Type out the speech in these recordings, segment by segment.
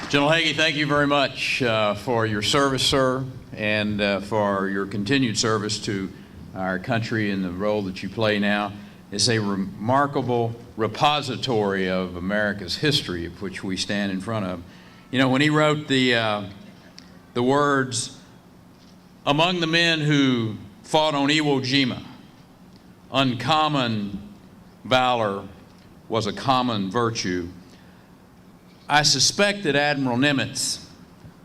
General Hagee, thank you very much for your service, sir, and for your continued service to our country in the role that you play now. It's a remarkable repository of America's history, of which we stand in front of. You know, when he wrote the words, "Among the men who fought on Iwo Jima, uncommon valor was a common virtue," I suspect that Admiral Nimitz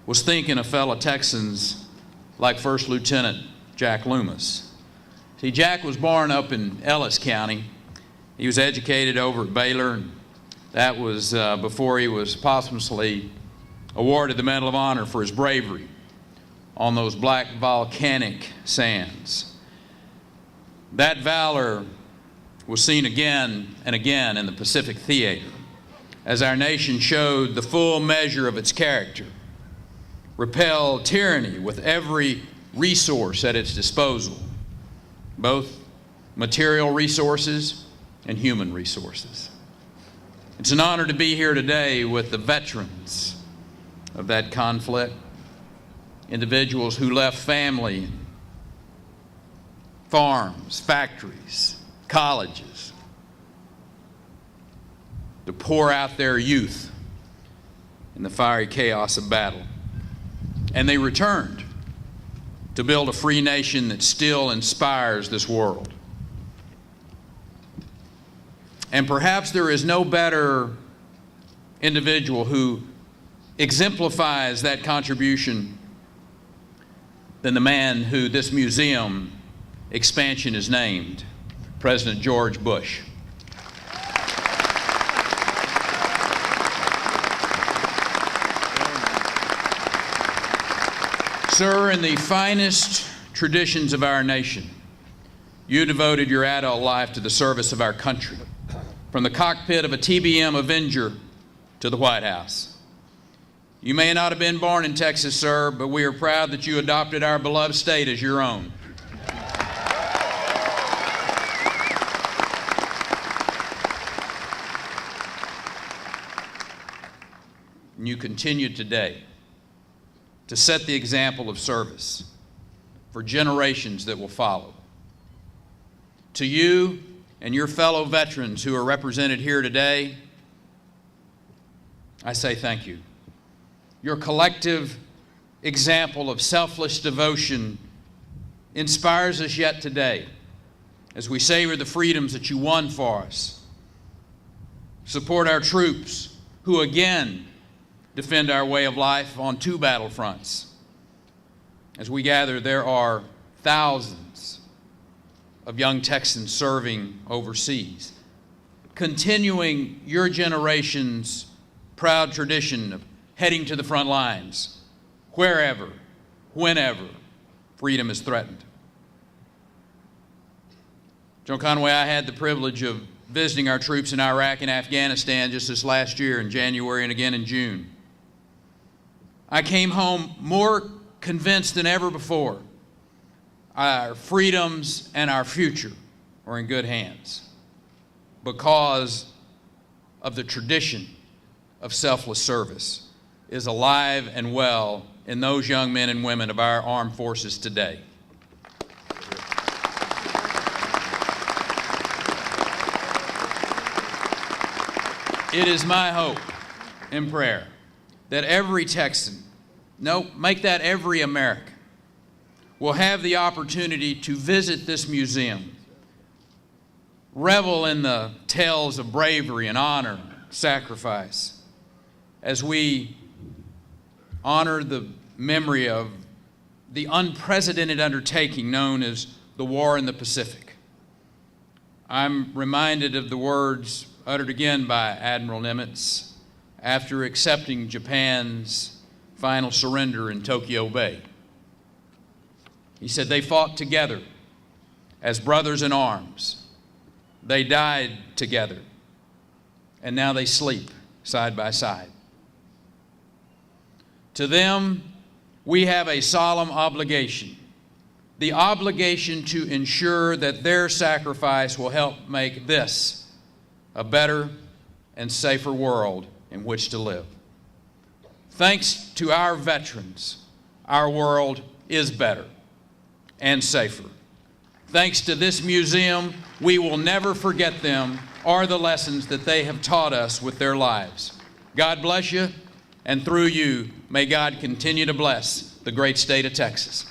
was thinking of fellow Texans like First Lieutenant Jack Loomis. See, Jack was born up in Ellis County. He was educated over at Baylor, and that was before he was posthumously awarded the Medal of Honor for his bravery on those black volcanic sands. That valor was seen again and again in the Pacific Theater as our nation showed the full measure of its character, repelled tyranny with every resource at its disposal, both material resources and human resources. It's an honor to be here today with the veterans of that conflict, individuals who left family, farms, factories, colleges, to pour out their youth in the fiery chaos of battle. And they returned to build a free nation that still inspires this world. And perhaps there is no better individual who exemplifies that contribution than the man who this museum expansion is named, President George Bush. Sir, in the finest traditions of our nation, you devoted your adult life to the service of our country, from the cockpit of a TBM Avenger to the White House. You may not have been born in Texas, sir, but we are proud that you adopted our beloved state as your own. And you continue today to set the example of service for generations that will follow. To you and your fellow veterans who are represented here today, I say thank you. Your collective example of selfless devotion inspires us yet today as we savor the freedoms that you won for us. Support our troops who again defend our way of life on two battlefronts. As we gather, there are thousands of young Texans serving overseas, continuing your generation's proud tradition of heading to the front lines, wherever, whenever freedom is threatened. Joe Conway, I had the privilege of visiting our troops in Iraq and Afghanistan just this last year in January and again in June. I came home more convinced than ever before our freedoms and our future are in good hands because of the tradition of selfless service is alive and well in those young men and women of our armed forces today. It is my hope and prayer that every Texan, make that every American, will have the opportunity to visit this museum, revel in the tales of bravery and honor, sacrifice, as we honor the memory of the unprecedented undertaking known as the War in the Pacific. I'm reminded of the words uttered again by Admiral Nimitz after accepting Japan's final surrender in Tokyo Bay. He said, "They fought together as brothers in arms. They died together, and now they sleep side by side." To them, we have a solemn obligation, the obligation to ensure that their sacrifice will help make this a better and safer world in which to live. Thanks to our veterans, our world is better and safer. Thanks to this museum, we will never forget them or the lessons that they have taught us with their lives. God bless you, and through you, may God continue to bless the great state of Texas.